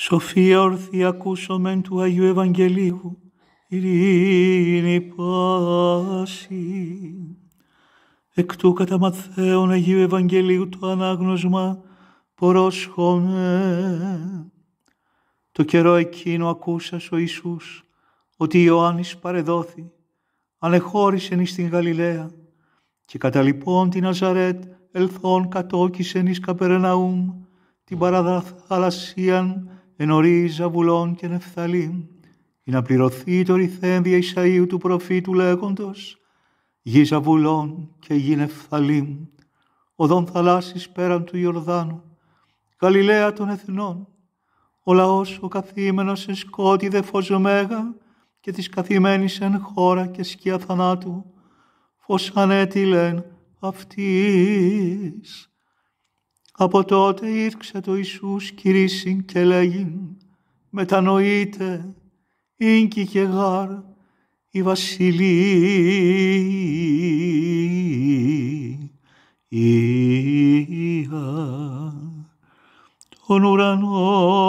Σοφία ορθή ακούσομεν του Αγίου Ευαγγελίου, ειρήνη πάση. Εκ του κατά Ματθαίον Αγίου Ευαγγελίου το ανάγνωσμα πορόσχομαι. Το καιρό εκείνο ακούσας ο Ιησούς ότι Ιωάννης παρεδόθη, ανεχώρησεν εις την Γαλιλαία και κατά λοιπόν την Ναζαρέτ ελθόν κατόκισεν εις Καπερναούμ, την παραδά θαλασσίαν εν ορί Ζαβουλών και Νεφθαλήμ, για να πληρωθεί το ρηθένδια Ισαΐου του προφήτου λέγοντος, γη Ζαβουλών και γη Νεφθαλήμ, οδόν θαλάσσης πέραν του Ιορδάνου, Γαλιλαία των εθνών, ο λαός ο καθήμενος σε σκότη δε φως ωμέγα και της καθημένης εν χώρα και σκία θανάτου, φως ανέτειλεν αυτής. Από τότε ήρξε το Ιησούς κηρύσσειν και λέγειν, μετανοείτε, ίνκι και γάρ, η βασιλεία των ουρανών.